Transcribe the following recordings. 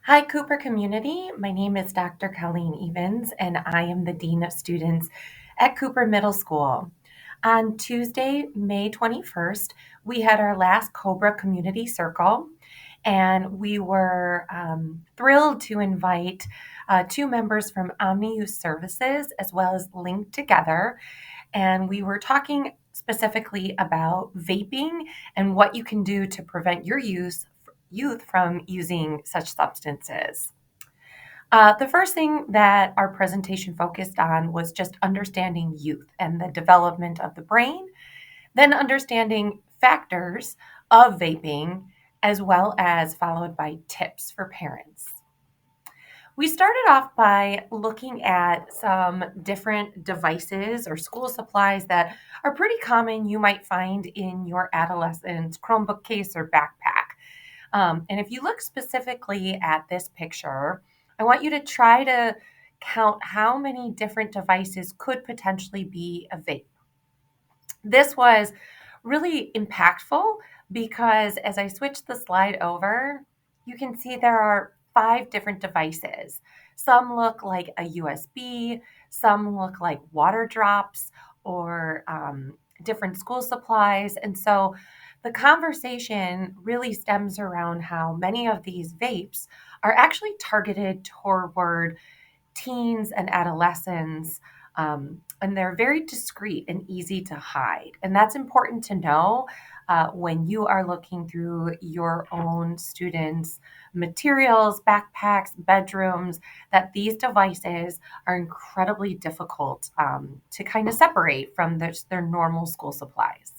Hi, Cooper community. My name is Dr. Colleen Evans, and I am the Dean of Students at Cooper Middle School. On Tuesday, May 21st, we had our last Cobra Community Circle, and we were thrilled to invite two members from Omni Youth Services as well as Link Together. And we were talking specifically about vaping and what you can do to prevent your youth from using such substances. The first thing that our presentation focused on was just understanding youth and the development of the brain, then understanding factors of vaping, as well as followed by tips for parents. We started off by looking at some different devices or school supplies that are pretty common you might find in your adolescent's Chromebook case or backpack. And if you look specifically at this picture, I want you to try to count how many different devices could potentially be a vape. This was really impactful because as I switch the slide over, you can see there are 5 different devices. Some look like a USB, some look like water drops or different school supplies. And so the conversation really stems around how many of these vapes are actually targeted toward teens and adolescents, and they're very discreet and easy to hide. And that's important to know when you are looking through your own students' materials, backpacks, bedrooms, that these devices are incredibly difficult to kind of separate from their normal school supplies.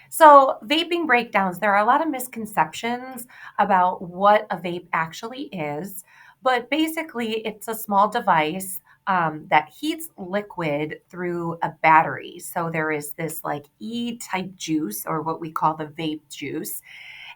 So, vaping breakdowns, there are a lot of misconceptions about what a vape actually is, but basically, it's a small device that heats liquid through a battery. So, there is this like E type juice, or what we call the vape juice,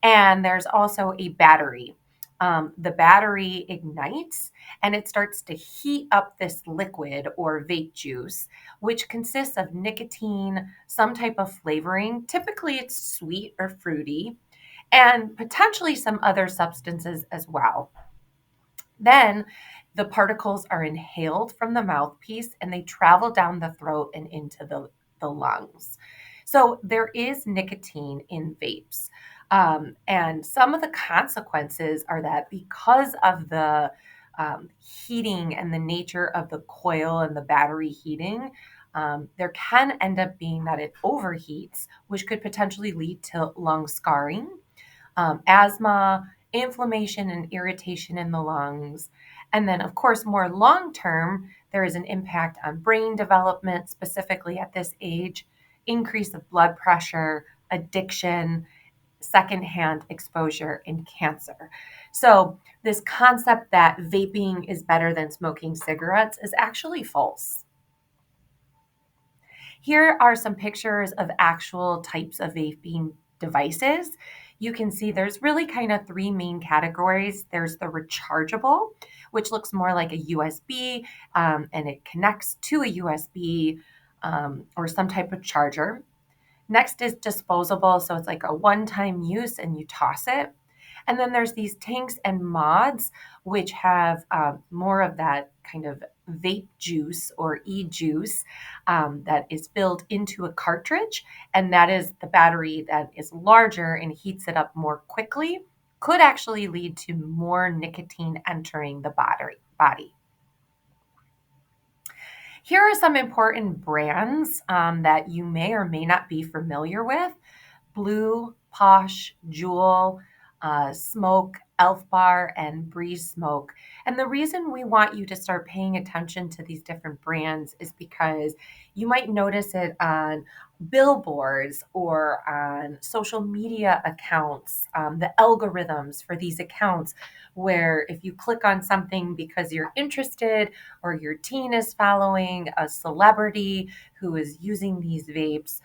and there's also a battery. The battery ignites and it starts to heat up this liquid or vape juice, which consists of nicotine, some type of flavoring. Typically, it's sweet or fruity, and potentially some other substances as well. Then the particles are inhaled from the mouthpiece and they travel down the throat and into the lungs. So there is nicotine in vapes. And some of the consequences are that because of the heating and the nature of the coil and the battery heating, there can end up being that it overheats, which could potentially lead to lung scarring, asthma, inflammation, and irritation in the lungs. And then, of course, more long term, there is an impact on brain development, specifically at this age, increase of blood pressure, addiction, secondhand exposure, and cancer. So, this concept that vaping is better than smoking cigarettes is actually false. Here are some pictures of actual types of vaping devices. You can see there's really kind of 3 main categories. There's the rechargeable, which looks more like a USB, and it connects to a USB or some type of charger. Next is disposable, so it's like a one-time use and you toss it. And then there's these tanks and mods, which have more of that kind of vape juice or e-juice that is filled into a cartridge. And that is the battery that is larger and heats it up more quickly, could actually lead to more nicotine entering the body. Here are some important brands that you may or may not be familiar with. Blue, Posh, Jewel, Smoke, Elf Bar, and Breeze Smoke. And the reason we want you to start paying attention to these different brands is because you might notice it on billboards or on social media accounts, the algorithms for these accounts, where if you click on something because you're interested or your teen is following a celebrity who is using these vapes,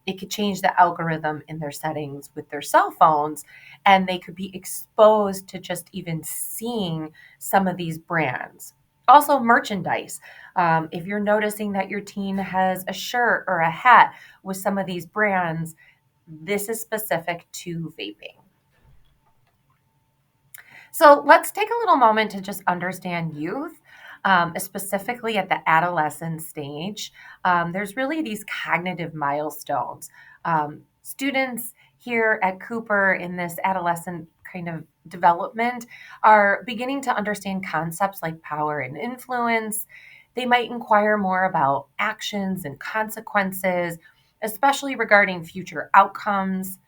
it could change the algorithm in their settings with their cell phones, and they could be exposed to just even seeing some of these brands. Also, merchandise. If you're noticing that your teen has a shirt or a hat with some of these brands, this is specific to vaping. So let's take a little moment to just understand youth, specifically at the adolescent stage. There's really these cognitive milestones. Students here at Cooper in this adolescent kind of development are beginning to understand concepts like power and influence. They might inquire more about actions and consequences, especially regarding future outcomes.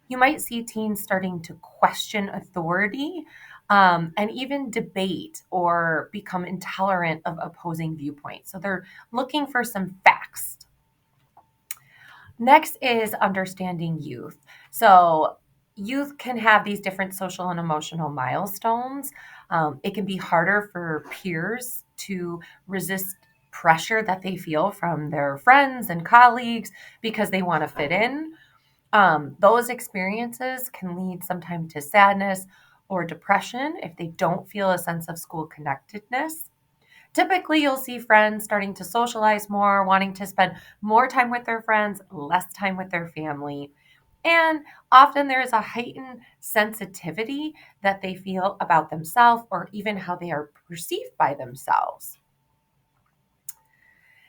You might see teens starting to question authority and even debate or become intolerant of opposing viewpoints. So they're looking for some facts. Next is understanding youth. So youth can have these different social and emotional milestones. It can be harder for peers to resist pressure that they feel from their friends and colleagues because they want to fit in. Those experiences can lead sometimes to sadness or depression if they don't feel a sense of school connectedness. Typically, you'll see friends starting to socialize more, wanting to spend more time with their friends, less time with their family. And often there is a heightened sensitivity that they feel about themselves or even how they are perceived by themselves.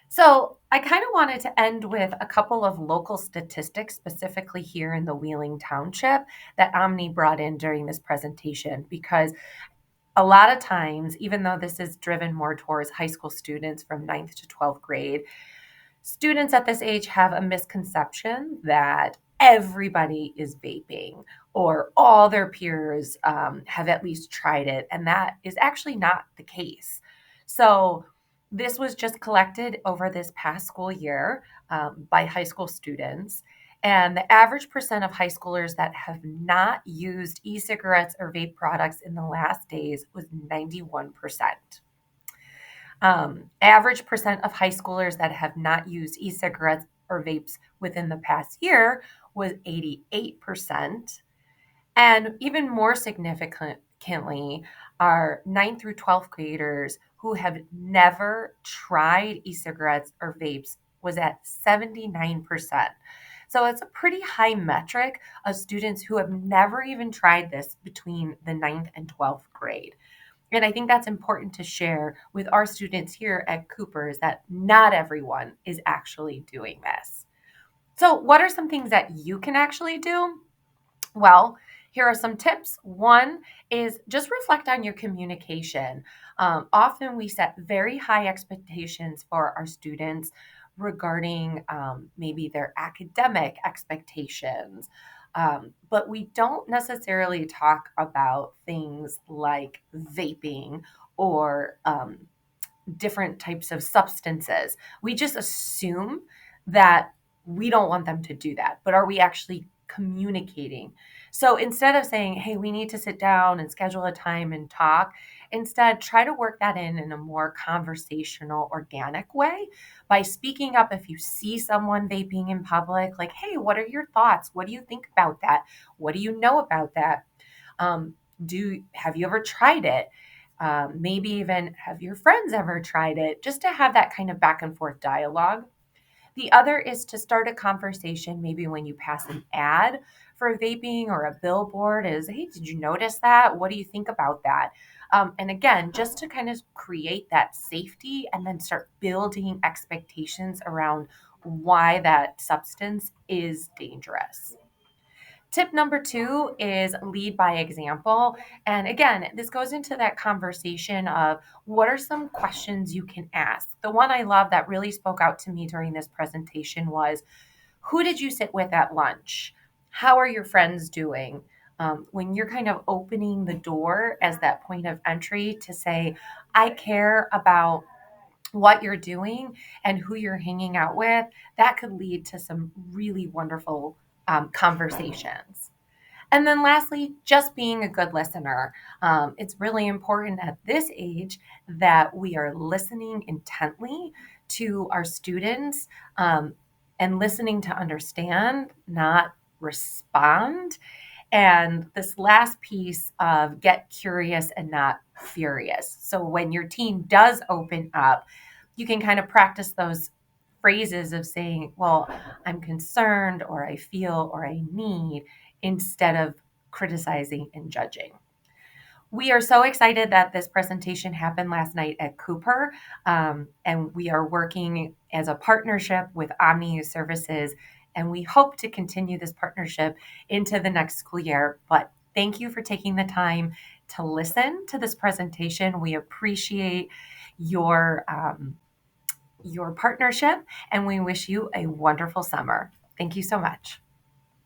So, I kind of wanted to end with a couple of local statistics, specifically here in the Wheeling Township, that Omni brought in during this presentation, because a lot of times, even though this is driven more towards high school students from ninth to 12th grade, students at this age have a misconception that everybody is vaping or all their peers have at least tried it. And that is actually not the case. So, this was just collected over this past school year by high school students. And the average percent of high schoolers that have not used e cigarettes or vape products in the last days was 91%. Average percent of high schoolers that have not used e cigarettes or vapes within the past year was 88%. And even more significantly, our 9th through 12th graders who have never tried e cigarettes or vapes was at 79%. So it's a pretty high metric of students who have never even tried this between the 9th and 12th grade. And I think that's important to share with our students here at Cooper's that not everyone is actually doing this. So, what are some things that you can actually do? Well, here are some tips. One is just reflect on your communication. Often we set very high expectations for our students regarding maybe their academic expectations, but we don't necessarily talk about things like vaping or different types of substances. We just assume that we don't want them to do that, but are we actually communicating? So instead of saying, hey, we need to sit down and schedule a time and talk, instead try to work that in a more conversational, organic way by speaking up if you see someone vaping in public, like, hey, what are your thoughts? What do you think about that? What do you know about that? Um, do have you ever tried it? Maybe even have your friends ever tried it? Just to have that kind of back and forth dialogue. The other is to start a conversation, maybe when you pass an ad for vaping or a billboard, is, hey, did you notice that? What do you think about that? And again, just to kind of create that safety and then start building expectations around why that substance is dangerous. Tip number two is lead by example. And again, this goes into that conversation of what are some questions you can ask. The one I love that really spoke out to me during this presentation was, who did you sit with at lunch? How are your friends doing? When you're kind of opening the door as that point of entry to say, I care about what you're doing and who you're hanging out with, that could lead to some really wonderful conversations. And then lastly, just being a good listener. It's really important at this age that we are listening intently to our students and listening to understand, not respond. And this last piece of get curious and not furious. So when your teen does open up, you can kind of practice those phrases of saying, well, I'm concerned, or I feel, or I need, instead of criticizing and judging. We are so excited that this presentation happened last night at Cooper, and we are working as a partnership with Omni Services, and we hope to continue this partnership into the next school year. But thank you for taking the time to listen to this presentation. We appreciate your partnership, and we wish you a wonderful summer. Thank you so much.